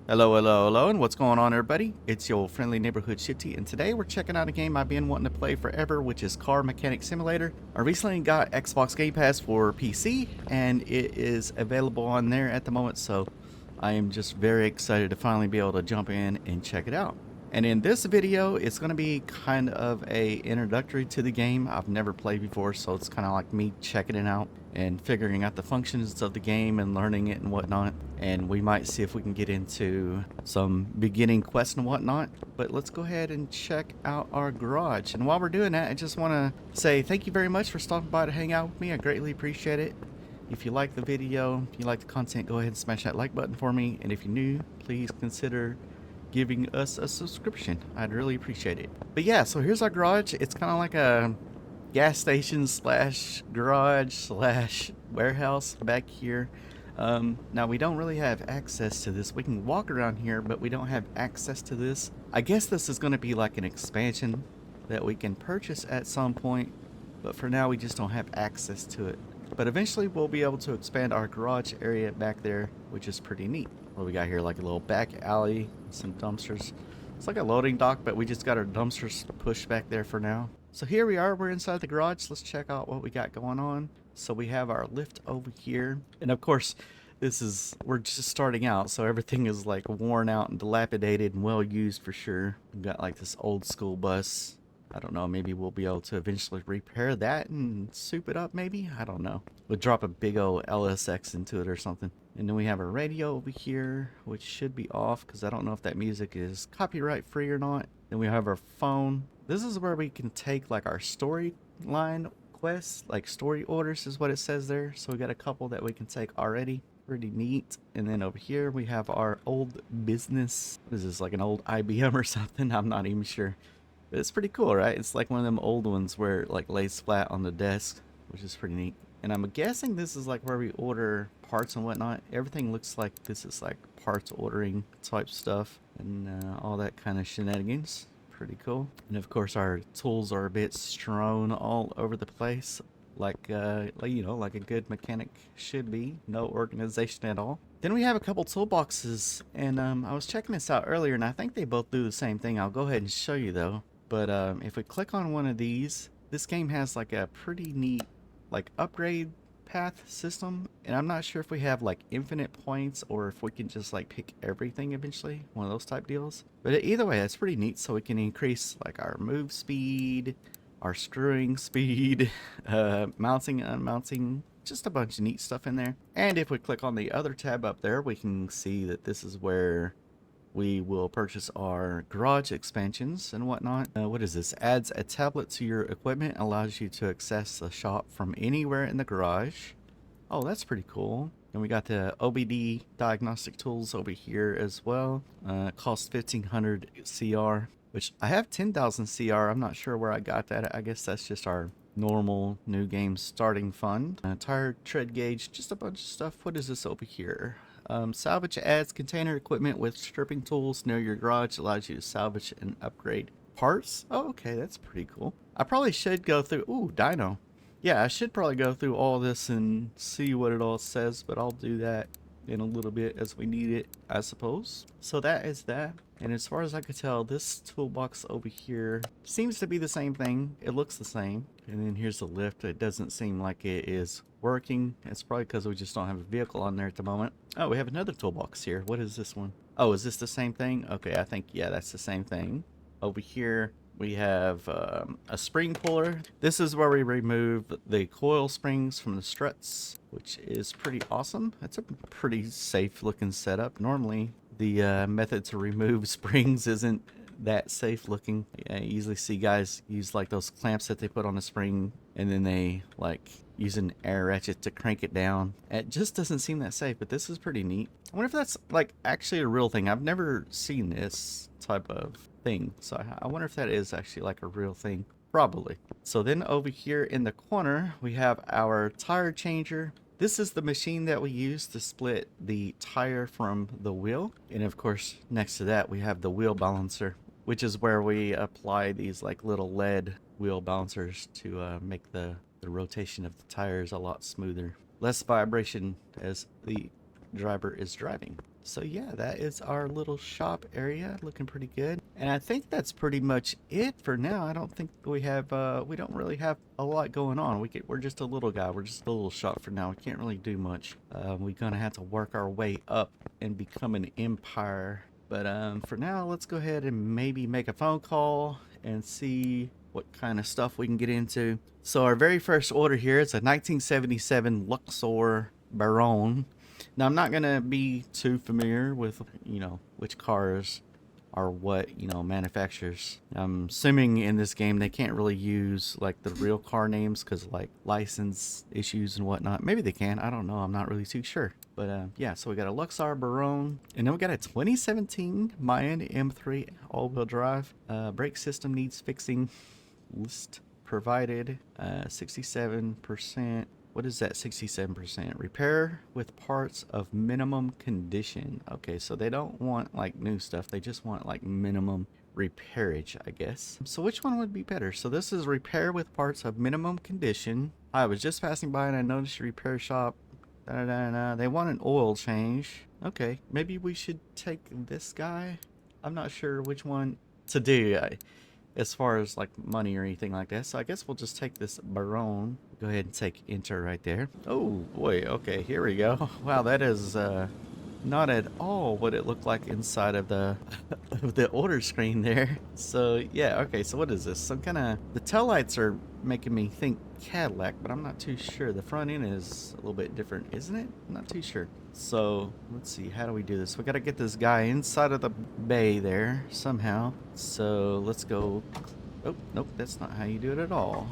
Hello, hello, hello, and what's going on, everybody? It's your friendly neighborhood Shifty, and today we're checking out a game I've been wanting to play forever, which is Car Mechanic Simulator. I recently got Xbox Game Pass for PC, and it is available on there at the moment, so I am just very excited to finally be able to jump in and check it out. And in this video, it's going to be kind of a introductory to the game. I've never played before, so it's kind of like me checking it out and figuring out the functions of the game and learning it and whatnot. And we might see if we can get into some beginning quests and whatnot. But let's go ahead and check out our garage. And while we're doing that, I just want to say thank you very much for stopping by to hang out with me. I greatly appreciate it. If you like the video, if you like the content, go ahead and smash that like button for me. And if you're new, please consider giving us a subscription. I'd really appreciate it. But yeah, so here's our garage. It's kind of like a gas station slash garage slash warehouse back here. Now we don't really have access to this. We can walk around here, but we don't have access to this. I guess this is going to be like an expansion that we can purchase at some point, but for now we just don't have access to it. But eventually we'll be able to expand our garage area back there, which is pretty neat. What we got here, like a little back alley, some dumpsters. It's like a loading dock, but we just got our dumpsters pushed back there for now. So here we are, we're inside the garage. Let's check out what we got going on. So we have our lift over here. And of course, we're just starting out, so everything is like worn out and dilapidated and well used for sure. We've got like this old school bus. I don't know, maybe we'll be able to eventually repair that and soup it up maybe? I don't know. We'll drop a big old LSX into it or something. And then we have a radio over here, which should be off because I don't know if that music is copyright free or not. Then we have our phone. This is where we can take like our storyline quests, like story orders is what it says there. So we got a couple that we can take already. Pretty neat. And then over here we have our old business. What is this, like an old IBM or something? I'm not even sure. But it's pretty cool, right? It's like one of them old ones where it like lays flat on the desk, which is pretty neat. And I'm guessing this is like where we order parts and whatnot. Everything looks like this is like parts ordering type stuff and all that kind of shenanigans. Pretty cool. And of course our tools are a bit strewn all over the place, like you know, like a good mechanic should be. No organization at all. Then we have a couple toolboxes, and I was checking this out earlier, and I think they both do the same thing. I'll go ahead and show you though. But if we click on one of these, this game has like a pretty neat like upgrade path system, and I'm not sure if we have like infinite points or if we can just like pick everything eventually, one of those type deals. But either way, that's pretty neat. So we can increase like our move speed, our screwing speed, mounting, unmounting, just a bunch of neat stuff in there. And if we click on the other tab up there, we can see that this is where we will purchase our garage expansions and whatnot. What is this? Adds a tablet to your equipment, allows you to access the shop from anywhere in the garage. Oh, that's pretty cool. And we got the OBD diagnostic tools over here as well. Cost 1500 CR, which I have 10,000 CR. I'm not sure where I got that. I guess that's just our normal new game starting fund. Tire tread gauge, just a bunch of stuff. What is this over here? Salvage adds container equipment with stripping tools near your garage, allows you to salvage and upgrade parts. Oh, okay, that's pretty cool. I probably should go through, ooh, dyno. Yeah, I should probably go through all this and see what it all says, but I'll do that in a little bit as we need it, I suppose. So that is that. And as far as I could tell, this toolbox over here seems to be the same thing. It looks the same. And then here's the lift. It doesn't seem like it is working. It's probably because we just don't have a vehicle on there at the moment. Oh, we have another toolbox here. What is this one? Oh, is this the same thing? Okay, I think, yeah, that's the same thing. Over here, we have a spring puller. This is where we remove the coil springs from the struts, which is pretty awesome. That's a pretty safe looking setup. Normally, the method to remove springs isn't that safe looking. I usually see guys use like those clamps that they put on the spring and then they like use an air ratchet to crank it down. It just doesn't seem that safe, but this is pretty neat. I wonder if that's like actually a real thing. I've never seen this type of thing, so I wonder if that is actually like a real thing. Probably. So then over here in the corner we have our tire changer. This is the machine that we use to split the tire from the wheel. And of course, next to that, we have the wheel balancer, which is where we apply these like little lead wheel balancers to make the rotation of the tires a lot smoother. Less vibration as the driver is driving. So yeah, that is our little shop area, looking pretty good. And I think that's pretty much it for now. I don't think we have, we don't really have a lot going on. We're just a little guy. We're just a little shop for now. We can't really do much. We're gonna have to work our way up and become an empire. But for now, let's go ahead and maybe make a phone call and see what kind of stuff we can get into. So our very first order here is a 1977 Luxor Baron. Now, I'm not going to be too familiar with, which cars are what, manufacturers. I'm assuming in this game they can't really use, like, the real car names because, like, license issues and whatnot. Maybe they can. I don't know. I'm not really too sure. But, yeah, so we got a Luxor Baron. And then we got a 2017 Mayan M3 all-wheel drive. Brake system needs fixing. List provided. 67%. What is that 67%? Repair with parts of minimum condition. Okay, so they don't want like new stuff. They just want like minimum repairage, I guess. So which one would be better? So this is repair with parts of minimum condition. I was just passing by and I noticed your repair shop. They want an oil change. Okay, maybe we should take this guy. I'm not sure which one to do. As far as like money or anything like that. So I guess we'll just take this Baron. Go ahead and take enter right there. Oh boy, okay, here we go. Wow, that is not at all what it looked like inside of the of the order screen there. So yeah, okay, so what is this? Some kind of, the taillights are making me think Cadillac, but I'm not too sure. The front end is a little bit different, isn't it? I'm not too sure. So let's see, how do we do this? We got to get this guy inside of the bay there somehow. So let's go. Oh, nope, that's not how you do it at all.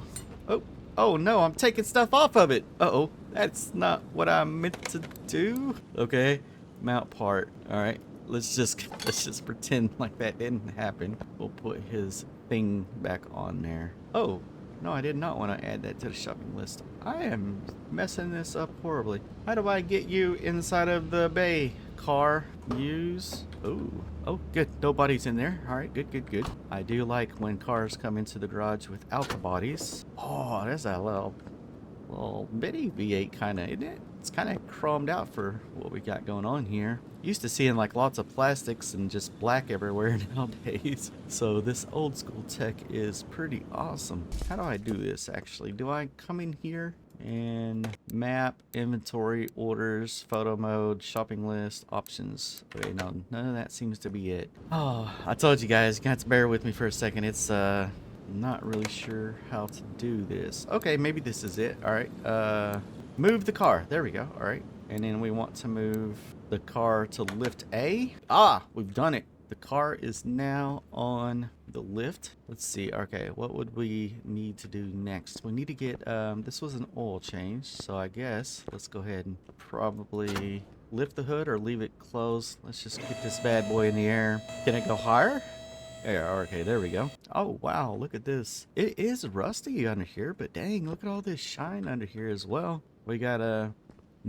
Oh no, I'm taking stuff off of it. Uh-oh, that's not what I meant to do. Okay, mount part. All right, let's just pretend like that didn't happen. We'll put his thing back on there. Oh, no, I did not want to add that to the shopping list. I am messing this up horribly. How do I get you inside of the bay? Car, use. Oh, good. Nobody's in there. All right, good. I do like when cars come into the garage without the bodies. Oh, there's a little bitty V8 kind of, isn't it? It's kind of chromed out for what we got going on here. Used to seeing like lots of plastics and just black everywhere nowadays. So this old school tech is pretty awesome. How do I do this actually? Do I come in here and map, inventory, orders, photo mode, shopping list, options? Okay, no, none of that seems to be it. Oh, I told you guys, you got to bear with me for a second. It's not really sure how to do this. Okay, maybe this is it. All right, move the car. There we go. All right, and then we want to move the car to lift A. Ah, we've done it. The car is now on the lift. Let's see. Okay, what would we need to do next? We need to get, this was an oil change, so I guess let's go ahead and probably lift the hood or leave it closed. Let's just get this bad boy in the air. Can it go higher? Yeah, okay, there we go. Oh, wow, look at this. It is rusty under here, but dang, look at all this shine under here as well. We got a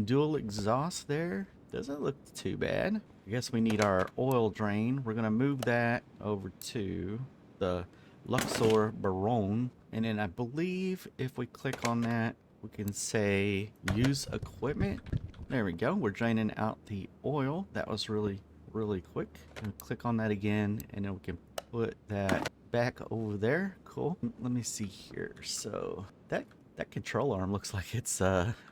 dual exhaust there. Doesn't look too bad. I guess we need our oil drain. We're going to move that over to the Luxor Baron. And then I believe if we click on that, we can say use equipment. There we go. We're draining out the oil. That was really quick. And click on that again, and then we can put that back over there. Cool. Let me see here. So that control arm looks like it's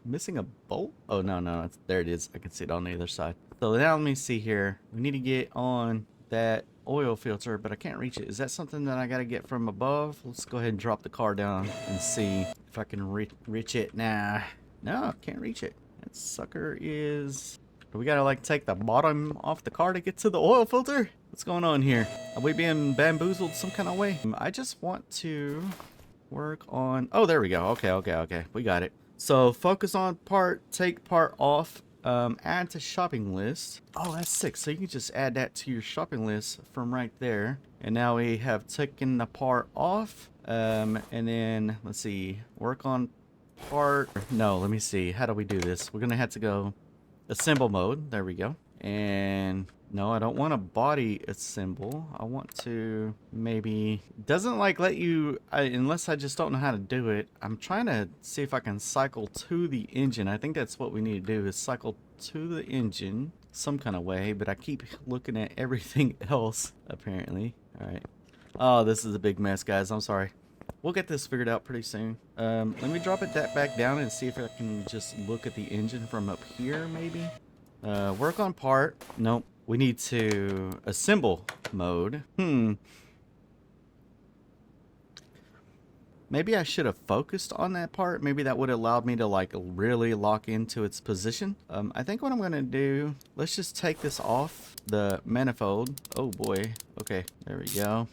missing a bolt. Oh no, there it is. I can see it on the other side. So now let me see here. We need to get on that oil filter, but I can't reach it. Is that something that I got to get from above? Let's go ahead and drop the car down and see if I can reach it. Nah, no, I can't reach it. That sucker is... Do we gotta like take the bottom off the car to get to the oil filter? What's going on here? Are we being bamboozled some kind of way? I just want to work on... Oh, there we go. Okay. We got it. So focus on part, take part off, add to shopping list. Oh, that's sick. So you can just add that to your shopping list from right there. And now we have taken the part off. And then let's see, work on part. No, let me see. How do we do this? We're gonna have to go assemble mode. There we go. And no, I don't want a body assemble. I want to maybe... Doesn't like let you... unless I just don't know how to do it. I'm trying to see if I can cycle to the engine. I think that's what we need to do, is cycle to the engine. some kind of way, but I keep looking at everything else, apparently. All right. Oh, this is a big mess, guys. I'm sorry. We'll get this figured out pretty soon. Let me drop it back down and see if I can just look at the engine from up here, maybe. Work on part. Nope. We need to assemble mode. Maybe I should have focused on that part. Maybe that would have allowed me to like really lock into its position. I think what I'm gonna do, let's just take this off the manifold. Oh boy. Okay, there we go.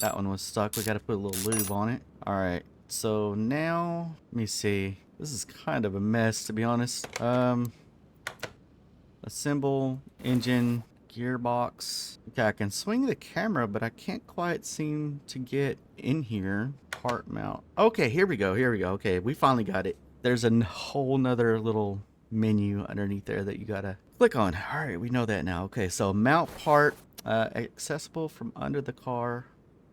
That one was stuck. We gotta put a little lube on it. All right, so now, let me see. This is kind of a mess, to be honest. Assemble, engine, gearbox. Okay, I can swing the camera, but I can't quite seem to get in here. Part mount. Okay, here we go. Okay, we finally got it. There's a whole nother little menu underneath there that you gotta click on. All right, we know that now. Okay, so mount part, accessible from under the car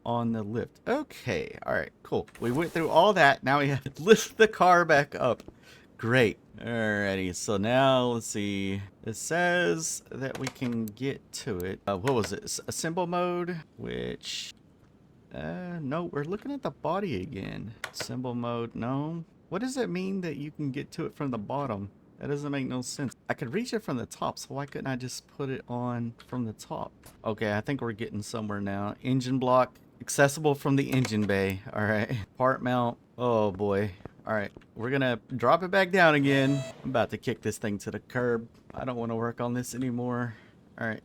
on the lift. Okay, all right, cool. We went through all that. Now we have to lift the car back up. Great. Alrighty, so now let's see. It says that we can get to it. What was it? Assemble mode, which no, we're looking at the body again. Assemble mode, no. What does it mean that you can get to it from the bottom? That doesn't make no sense. I could reach it from the top, so why couldn't I just put it on from the top? Okay, I think we're getting somewhere now. Engine block, accessible from the engine bay. All right, part mount. Oh boy. All right, we're gonna drop it back down again. I'm about to kick this thing to the curb. I don't want to work on this anymore. All right,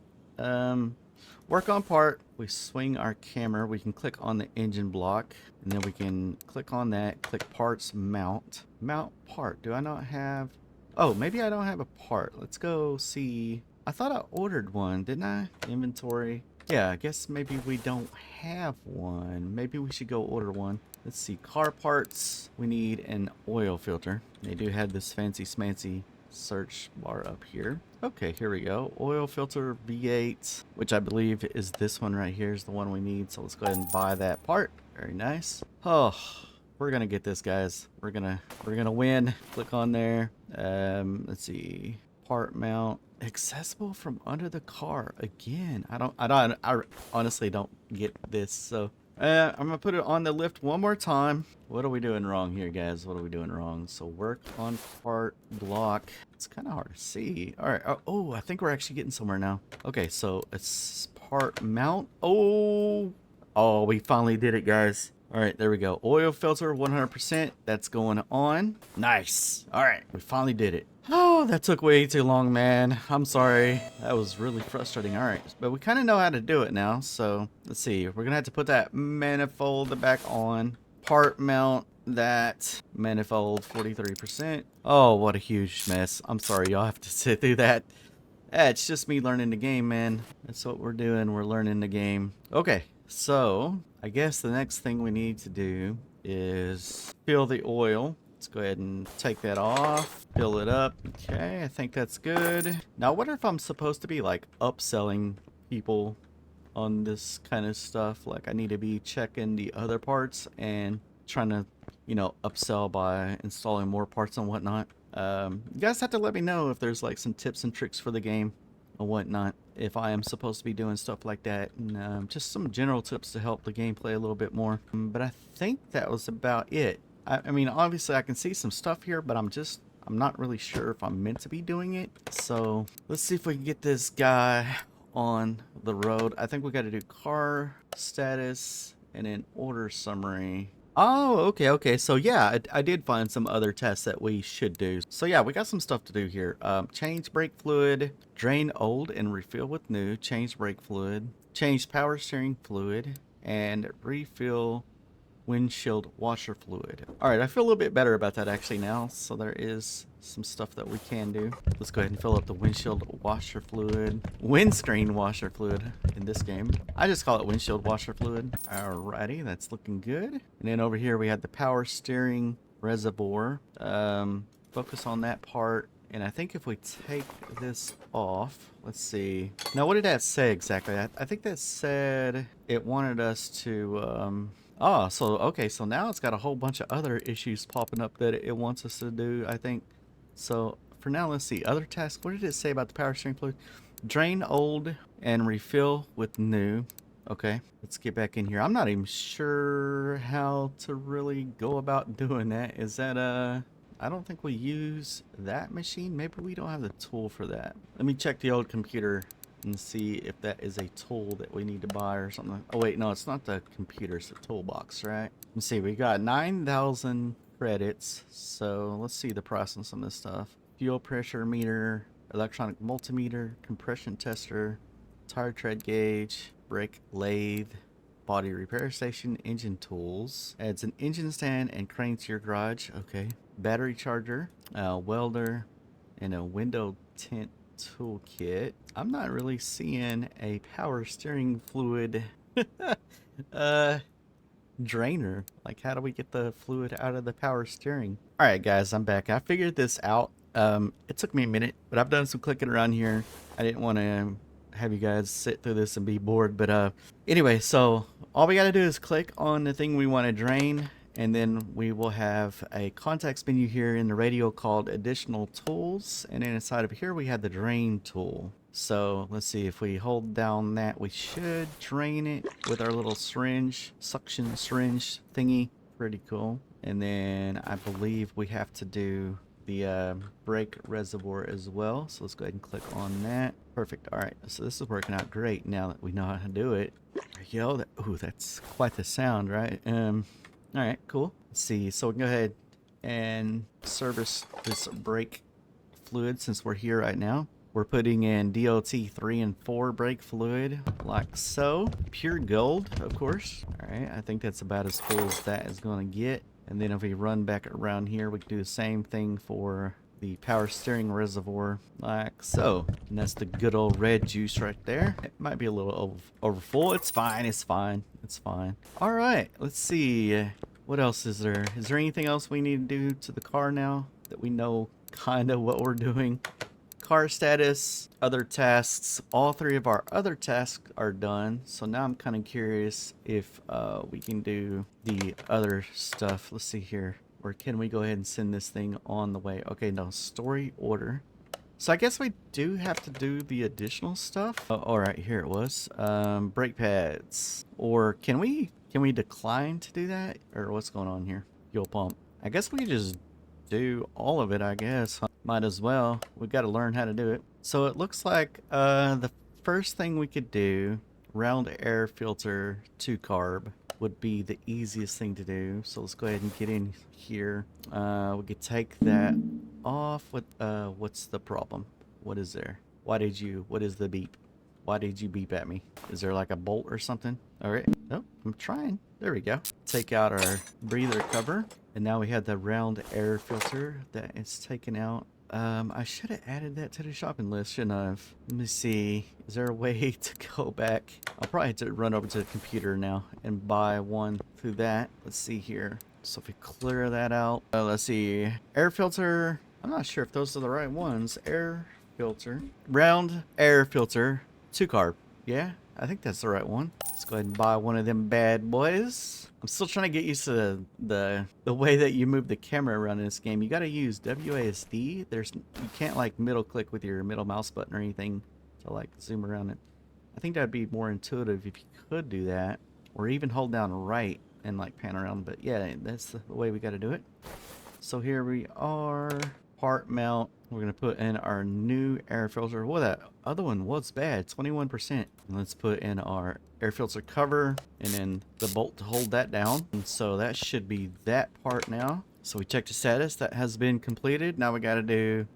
work on part. We swing our camera. We can click on the engine block, and then we can click on that. Click parts, mount. Mount part. Do I not have? Oh, maybe I don't have a part. Let's go see. I thought I ordered one, didn't I? Inventory. Yeah, I guess maybe we don't have one. Maybe we should go order one. Let's see, car parts. We need an oil filter. They do have this fancy smancy search bar up here. Okay, here we go. Oil filter V8, which I believe is this one right here is the one we need. So let's go ahead and buy that part. Very nice. Oh, we're gonna get this, guys. We're gonna win. Click on there. Let's see, part mount. Accessible from under the car again. I honestly don't get this. So I'm gonna put it on the lift one more time. What are we doing wrong here, guys? What are we doing wrong? So work on part block. It's kind of hard to see. All right. Oh, I think we're actually getting somewhere now. Okay, so it's part mount. Oh, we finally did it, guys. All right, there we go. Oil filter 100%. That's going on. Nice. All right, we finally did it. Oh, that took way too long, man. I'm sorry. That was really frustrating. All right, but we kind of know how to do it now. So let's see. We're gonna have to put that manifold back on. Part mount that manifold 43%. Oh, what a huge mess. I'm sorry, y'all have to sit through that. It's just me learning the game, man. That's what we're doing. We're learning the game. Okay, so I guess the next thing we need to do is fill the oil. Let's go ahead and take that off, fill it up. Okay, I think that's good. Now, I wonder if I'm supposed to be like upselling people on this kind of stuff. Like I need to be checking the other parts and trying to, you know, upsell by installing more parts and whatnot. You guys have to let me know if there's like some tips and tricks for the game and whatnot, if I am supposed to be doing stuff like that, and just some general tips to help the gameplay a little bit more. But I think that was about it. I mean, obviously I can see some stuff here, but I'm not really sure if I'm meant to be doing it. So let's see if we can get this guy on the road. I think we got to do car status and then order summary. Oh, okay. So yeah, I did find some other tests that we should do. So yeah, we got some stuff to do here. Change brake fluid, drain old and refill with new, change brake fluid, change power steering fluid, and refill windshield washer fluid. All right, I feel a little bit better about that actually now. So there is some stuff that we can do. Let's go ahead and fill up the windshield washer fluid, windscreen washer fluid in this game. I just call it windshield washer fluid. Alrighty, that's looking good. And then over here we had the power steering reservoir. Focus on that part. And I think if we take this off, let's see. Now, what did that say exactly? I think that said it wanted us to, okay, so now it's got a whole bunch of other issues popping up that it wants us to do, I think. So for now, let's see. Other tasks. What did it say about the power steering fluid? Drain old and refill with new. Okay, let's get back in here. I'm not even sure how to really go about doing that. Is that I don't think we use that machine. Maybe we don't have the tool for that. Let me check the old computer and see if that is a tool that we need to buy or something. Oh wait, no, it's not the computer, it's the toolbox, right? Let's see, we got 9,000 credits. So let's see the price on some of this stuff. Fuel pressure meter, electronic multimeter, compression tester, tire tread gauge, brake lathe, body repair station, engine tools. Adds an engine stand and crane to your garage. Okay. Battery charger, welder, and a window tint toolkit. I'm not really seeing a power steering fluid drainer. Like, how do we get the fluid out of the power steering? All right, guys, I'm back. I figured this out. It took me a minute, but I've done some clicking around here. I didn't want to have you guys sit through this and be bored, but anyway, so all we got to do is click on the thing we want to drain, and then we will have a context menu here in the radio called additional tools, and then inside of here we have the drain tool. So let's see, if we hold down that, we should drain it with our little syringe, suction syringe thingy. Pretty cool. And then I believe we have to do the brake reservoir as well, so let's go ahead and click on that. Perfect. All right, so this is working out great now that we know how to do it. There you go. Ooh, that's quite the sound, right? All right, cool. Let's see, so we can go ahead and service this brake fluid since we're here right now. We're putting in DOT 3 and 4 brake fluid, like so. Pure gold, of course. All right, I think that's about as full as that is going to get. And then if we run back around here, we can do the same thing for the power steering reservoir, like so. And that's the good old red juice right there. It might be a little over full. It's fine. It's fine. It's fine. All right. Let's see. What else is there? Is there anything else we need to do to the car now that we know kind of what we're doing? Car status, other tasks. All three of our other tasks are done. So now I'm kind of curious if we can do the other stuff. Let's see here. Or can we go ahead and send this thing on the way? Okay, no, story order. So I guess we do have to do the additional stuff. Oh, all right, here it was. Brake pads. Or can we decline to do that? Or what's going on here? Fuel pump. I guess we could just do all of it, I guess. Might as well. We've got to learn how to do it. So it looks like the first thing we could do, round air filter 2 carb, would be the easiest thing to do. So let's go ahead and get in here. We could take that off. What's the problem? What is there? What is the beep? Why did you beep at me? Is there like a bolt or something? All right. Oh, I'm trying. There we go. Take out our breather cover. And now we have the round air filter that is taken out. I should have added that to the shopping list, shouldn't I have? Let me see. Is there a way to go back? I'll probably have to run over to the computer now and buy one through that. Let's see here. So if we clear that out, let's see. Air filter. I'm not sure if those are the right ones. Air filter. Round air filter. 2 carb. Yeah, I think that's the right one. Let's go ahead and buy one of them bad boys. I'm still trying to get used to the way that you move the camera around in this game. You got to use WASD. You can't like middle click with your middle mouse button or anything to like zoom around it. I think that'd be more intuitive if you could do that, or even hold down right and like pan around. But yeah, that's the way we got to do it. So here we are. Part mount. We're gonna put in our new air filter. Well, that other one was bad, 21%. And let's put in our air filter cover and then the bolt to hold that down. And so that should be that part now. So we checked the status. That has been completed. Now we gotta do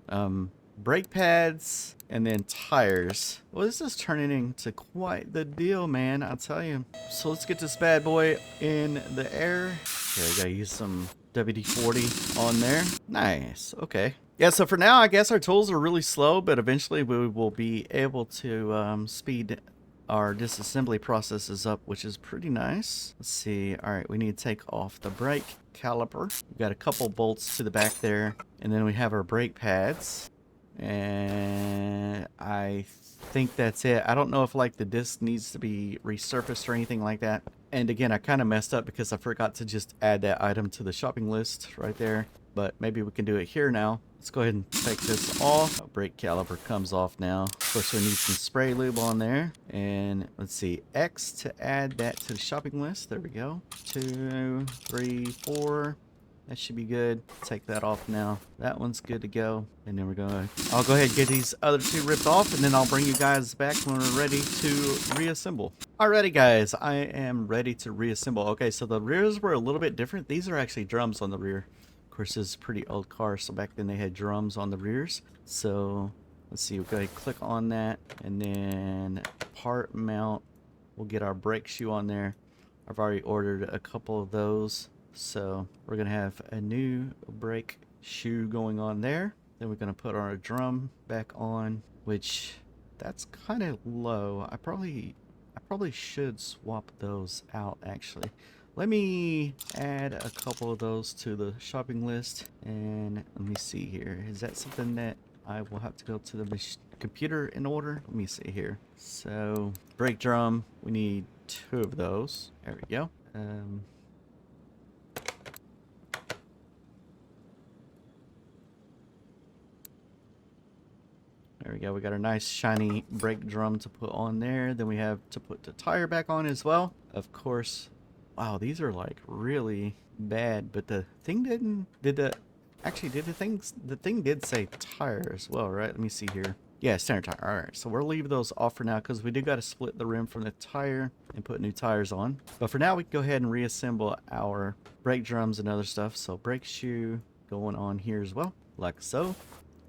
brake pads and then tires. Well, this is turning into quite the deal, man, I'll tell you. So let's get this bad boy in the air. Okay, I gotta use some WD-40 on there. Nice. Okay. Yeah, so for now, I guess our tools are really slow, but eventually we will be able to speed our disassembly processes up, which is pretty nice. Let's see. All right, we need to take off the brake caliper. We've got a couple bolts to the back there, and then we have our brake pads. And I think that's it. I don't know if like the disc needs to be resurfaced or anything like that. And again, I kind of messed up because I forgot to just add that item to the shopping list right there. But maybe we can do it here now. Let's go ahead and take this off. Brake caliper comes off now. Of course, we need some spray lube on there. And let's see, X to add that to the shopping list. There we go. 2, 3, 4. That should be good. Take that off now. That one's good to go. And then I'll go ahead and get these other two ripped off, and then I'll bring you guys back when we're ready to reassemble. Alrighty guys, I am ready to reassemble. Okay, so the rears were a little bit different. These are actually drums on the rear. Of course, this is a pretty old car, so back then they had drums on the rears. So let's see, we'll go ahead and click on that, and then part mount. We'll get our brake shoe on there. I've already ordered a couple of those. So we're going to have a new brake shoe going on there. Then we're going to put our drum back on, which that's kind of low. I probably should swap those out actually. Let me add a couple of those to the shopping list. And let me see here. Is that something that I will have to go to the computer in order? Let me see here. So brake drum, we need 2 of those. There we go. There we go. We got a nice shiny brake drum to put on there. Then we have to put the tire back on as well. Of course. Wow, these are like really bad, but the thing the thing did say tire as well, right? Let me see here. Yeah, standard tire. All right, so we'll leave those off for now because we do got to split the rim from the tire and put new tires on. But for now, we can go ahead and reassemble our brake drums and other stuff. So brake shoe going on here as well, like so.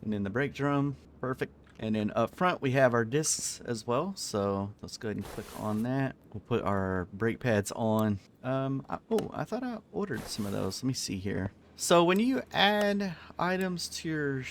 And then the brake drum, perfect. And then up front we have our discs as well, so let's go ahead and click on that. We'll put our brake pads on. I thought I ordered some of those. Let me see here. So when you add items to your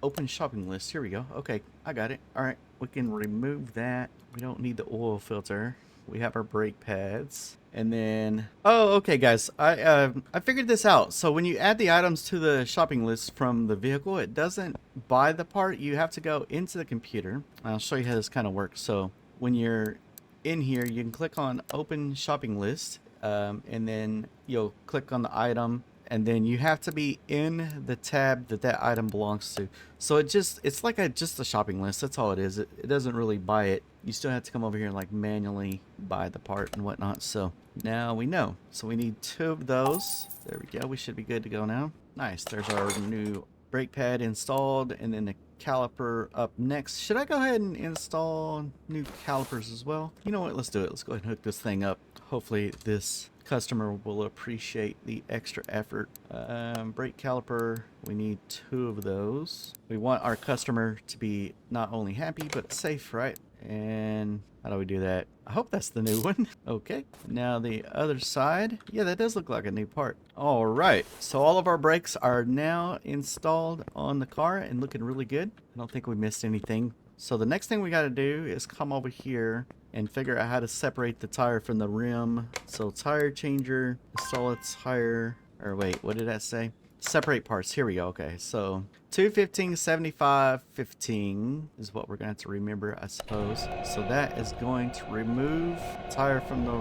open shopping list, here we go. Okay, I got it. All right, we can remove that. We don't need the oil filter. We have our brake pads. And then, okay guys, I figured this out. So when you add the items to the shopping list from the vehicle, it doesn't buy the part. You have to go into the computer. I'll show you how this kind of works. So when you're in here, you can click on open shopping list, and then you'll click on the item, and then you have to be in the tab that item belongs to. So it's like just a shopping list. That's all it is. It doesn't really buy it. You still have to come over here and like manually buy the part and whatnot. So now we know. So we need 2 of those. There we go. We should be good to go now. Nice. There's our new brake pad installed, and then the caliper up next. Should I go ahead and install new calipers as well? You know what? Let's do it. Let's go ahead and hook this thing up. Hopefully this customer will appreciate the extra effort. Brake caliper, we need 2 of those. We want our customer to be not only happy but safe, right? And how do we do that? I hope that's the new one. Okay, now the other side. Yeah, that does look like a new part. All right, so all of our brakes are now installed on the car and looking really good. I don't think we missed anything. So the next thing we got to do is come over here and figure out how to separate the tire from the rim. So tire changer, install a tire, or wait, what did that say? Separate parts. Here we go. Okay, so 215 75 15 is what we're going to have to remember, I suppose. So that is going to remove the tire from the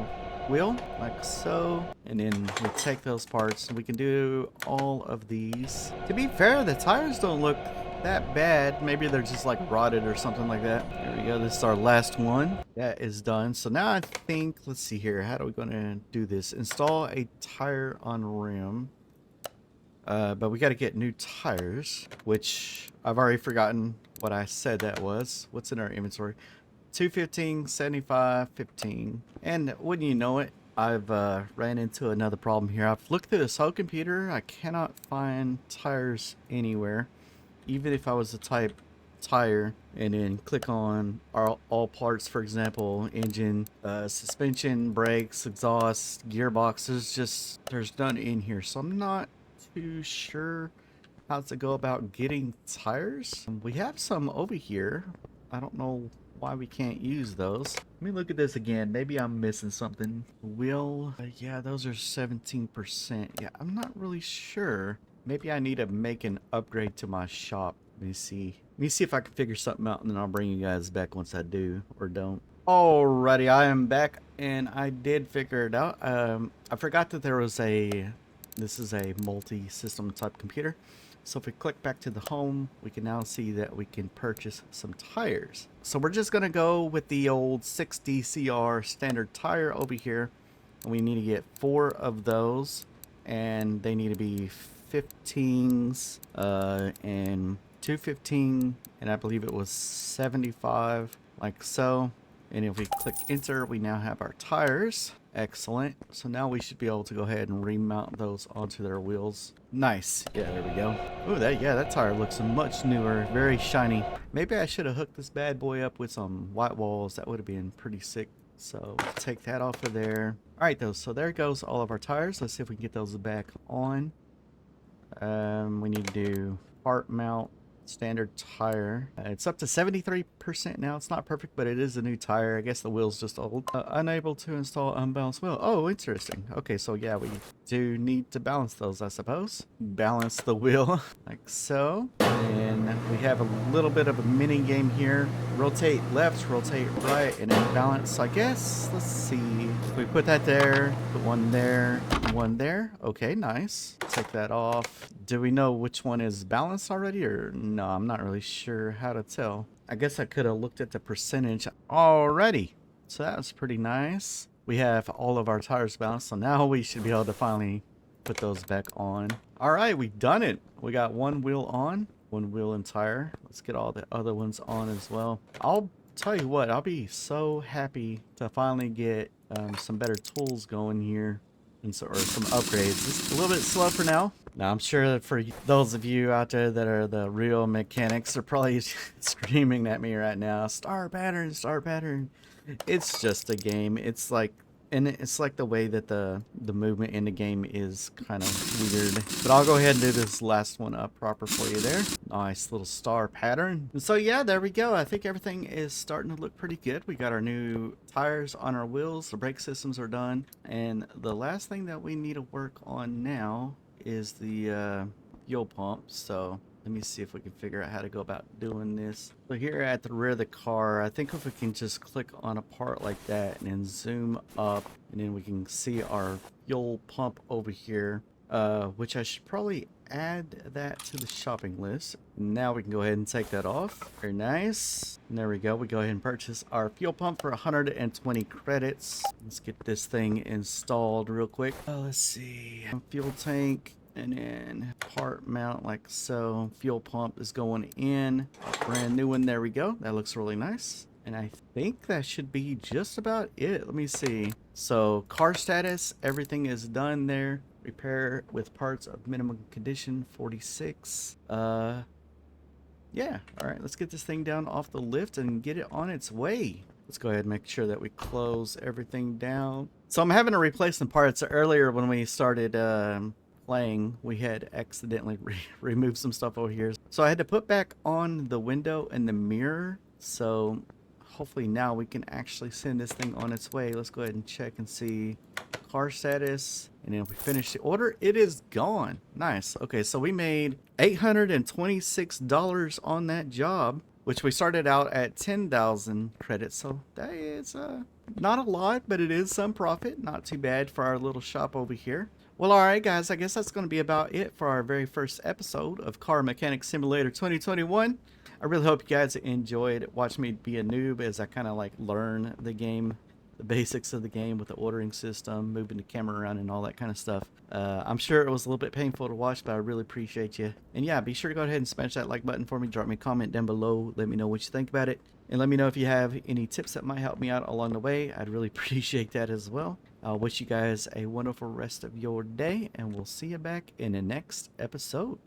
wheel, like so. And then we take those parts, and we can do all of these. To be fair, the tires don't look that bad. Maybe they're just like rotted or something like that. There we go. This is our last one. That is done. So now I think, let's see here. How are we going to do this? Install a tire on rim. But we got to get new tires, which I've already forgotten what I said that was. What's in our inventory? 215 75 15. And wouldn't you know it, I've ran into another problem here. I've looked through this whole computer. I cannot find tires anywhere. Even if I was to type tire and then click on all parts, for example, engine, suspension, brakes, exhaust, gearbox, there's none in here. So I'm not too sure how to go about getting tires. We have some over here. I don't know why we can't use those. Let me look at this again. Maybe I'm missing something. Wheel, yeah, those are 17%. Yeah, I'm not really sure. Maybe I need to make an upgrade to my shop Let me see. Let me see if I can figure something out, and then I'll bring you guys back once I do or don't. Alrighty, I am back, and I did figure it out. I forgot that there was this is a multi-system type computer. So if we click back to the home, we can now see that we can purchase some tires. So we're just going to go with the old 6DCR standard tire over here. And we need to get 4 of those. And they need to be 15s and 215. And I believe it was 75, like so. And if we click enter, we now have our tires. Excellent. So now we should be able to go ahead and remount those onto their wheels. Nice. Yeah, there we go. Oh, that tire looks much newer, very shiny. Maybe I should have hooked this bad boy up with some white walls. That would have been pretty sick. So take that off of there. All right, though. So there goes all of our tires. Let's see if we can get those back on. We need to do part mount. Standard tire. It's up to 73% now. It's not perfect, but it is a new tire. I guess the wheel's just old. Unable to install unbalanced wheel. Oh, interesting. Okay, so yeah, we do need to balance those, I suppose. Balance the wheel like so. And we have a little bit of a mini game here. Rotate left, rotate right, and then balance, I guess. Let's see. If we put that there, put one there, one there. Okay, nice. Take that off. Do we know which one is balanced already, or no? I'm not really sure how to tell. I guess I could have looked at the percentage already. So that was pretty nice. We have all of our tires balanced, so now we should be able to finally put those back on. All right, we've done it. We got one wheel on, one wheel and tire. Let's get all the other ones on as well. I'll tell you what, I'll be so happy to finally get some better tools going here. And so, or some upgrades. It's a little bit slow for now. Now, I'm sure that for those of you out there that are the real mechanics are probably screaming at me right now. Star pattern, star pattern. It's just a game. It's like, and it's like the way that the movement in the game is kind of weird. But I'll go ahead and do this last one up proper for you there. Nice little star pattern. And so yeah, there we go. I think everything is starting to look pretty good. We got our new tires on our wheels. The brake systems are done. And the last thing that we need to work on now is the fuel pump. So let me see if we can figure out how to go about doing this. So here at the rear of the car, I think if we can just click on a part like that and then zoom up, and then we can see our fuel pump over here, which I should probably add that to the shopping list. Now we can go ahead and take that off. Very nice. And there we go. We go ahead and purchase our fuel pump for 120 credits. Let's get this thing installed real quick. Let's see. Fuel tank. And then part mount like so. Fuel pump is going in. Brand new one. There we go. That looks really nice. And I think that should be just about it. Let me see. So car status, everything is done there. Repair with parts of minimum condition 46. Yeah. All right, let's get this thing down off the lift and get it on its way. Let's go ahead and make sure that we close everything down. So I'm having to replace some parts. Earlier when we started playing, we had accidentally removed some stuff over here, so I had to put back on the window and the mirror. So hopefully now we can actually send this thing on its way. Let's go ahead and check and see car status, and then if we finish the order, it is gone. Nice. Okay, so we made $826 on that job, which we started out at 10,000 credits, so that is not a lot, but it is some profit. Not too bad for our little shop over here. Well, alright guys, I guess that's going to be about it for our very first episode of Car Mechanic Simulator 2021. I really hope you guys enjoyed watching me be a noob as I kind of like learn the game, the basics of the game with the ordering system, moving the camera around and all that kind of stuff. I'm sure it was a little bit painful to watch, but I really appreciate you. And yeah, be sure to go ahead and smash that like button for me. Drop me a comment down below. Let me know what you think about it. And let me know if you have any tips that might help me out along the way. I'd really appreciate that as well. I wish you guys a wonderful rest of your day, and we'll see you back in the next episode.